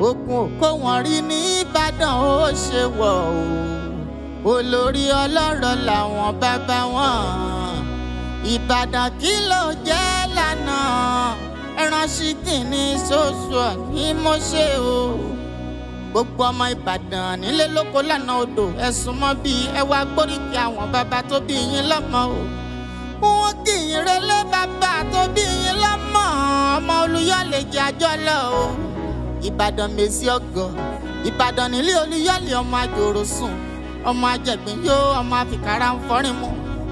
ogun kó wọn rí ní Ìbàdàn ó ṣe wọ̀ o olórí ọlọ́rọ̀ làwọn bàbá wọn Ìbàdàn kí ló jẹ́ lánàá ẹran ṣìkìní ṣoṣo ní mo ṣe o gbogbo ọmọ Ìbàdàn nílé lóko lánàá odò ẹ̀sùn mọ́ bí ẹ wá gbóríkì àwọn bàbá tó bí yín lọ́mọ o wọ́n kì í relé bàbá tó bí yín lọ́mọ ọmọ Olúyọ̀lé jẹ́ àjọ lọ o Ìbàdàn mèsì ọgọ Ìbàdàn nílé Olúyọ̀lé ọmọ àjòrò sùn ọmọ àjẹgbìn yóò ọmọ àfikàrà ń fọrin mu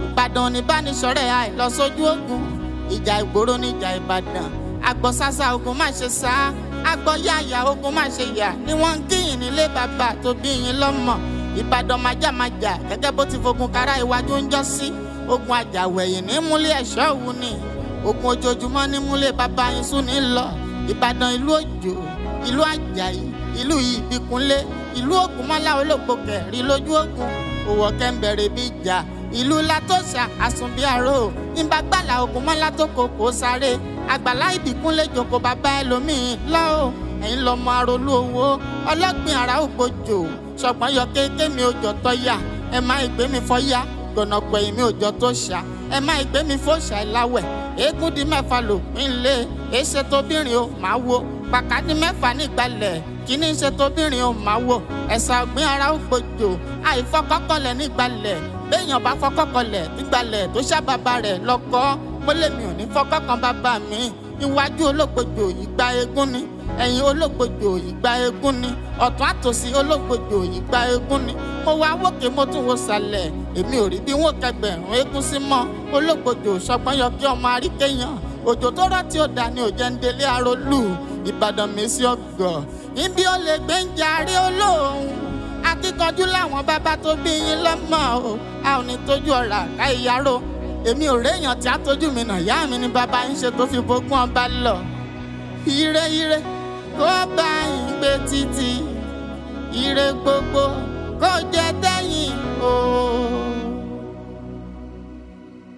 Ìbàdàn oníbánisọ̀rẹ́ àìlọ sójú ogun ìjà ìgboro níjà Ìbàdàn agbọ̀sásá ogun má ṣe sá agbọ̀yàyà ogun má ṣe yà ni wọ́n ń kíyìn nílé bàbá tó bí yín lọ́mọ Ìbàdàn májàmájà gẹ́gẹ́ bó ti fogun kára iwájú ń jọ́ sí ogun àjàwẹ̀yìn ní múlẹ̀ ẹ̀ṣọ́ òun ni ogun ojoojúmọ́ ní múlẹ̀ bàbá yín sún ní lọ Ìbàdàn ìlú òjò ìlú àjàyí ìlú ìbíkúnlé ìlú ògúnmọ́lá olóògbé kẹrin lójú ogun òwò kẹ́ńbẹ̀rẹ̀ bí ìjà ìlú látòṣà àsùnbíàrò ìbágbàlà ògúnmọ́lá tó kòkó sáré àgbàlá ìbíkúnlé jòkó bàbá ẹlòmíín lọ́ọ́ ẹ̀yin lọ́mọ arólú owó ọlọ́gbìn ara ògbójò ṣọ̀gbọ́n yọ kéèké mi òjò tọ́yà ẹ má ìgbé mi fọ́yà gbọ̀nàgbọ̀ èmi òjò tó ṣá ẹ má ìgbé mi fòṣà ìláwẹ̀ eégún di mẹ́fà lòpin lé èsè tóbìnrin o máa wo pàkádì mẹ́fà nígbàlẹ̀ kíní ṣe tóbìnrin o máa wo ẹ̀sà ọ̀gbìn ara ògbójò àìfọkọ́kọlẹ̀ nígbàlẹ̀ béèyàn bá fọkọ́kọlẹ̀ nígbàlẹ̀ tó ṣá bàbá rẹ̀ lọ́kọ́ mọ́lẹ́mi ò ní fọkọ́kan bàbá mi iwájú olóògbòjò ìgbà eégún ni ẹ̀yìn olóògbòjò ìgbà eégún ni ọ̀tún àtòsí olóògbòjò ìgbà eégún ni mo wá wókè mo tún wo sàlẹ̀ èmi ò rí bí wọn kẹgbẹ̀rún eégún sí mọ́ olóògbòjò ṣọgbọ́n yọ kí ọmọ àríkèyàn òjò tó rọ̀ tí ó dà ní òjẹ́ ń délé arólù Ìbàdàn mèsì ọgọ̀ ibi ó lè gbé ń jarí olóhùn akíkanjú láwọn bàbá tó bí yín lọ́mọ o a ò ní tójú ọ̀rà ká ìyáró èmi ò réèyàn tí a tójú mi nà yá mi ni bàbá yín ṣe tó fi bógún ọba lọ ire ire kó bá yín gbé títí ire gbogbo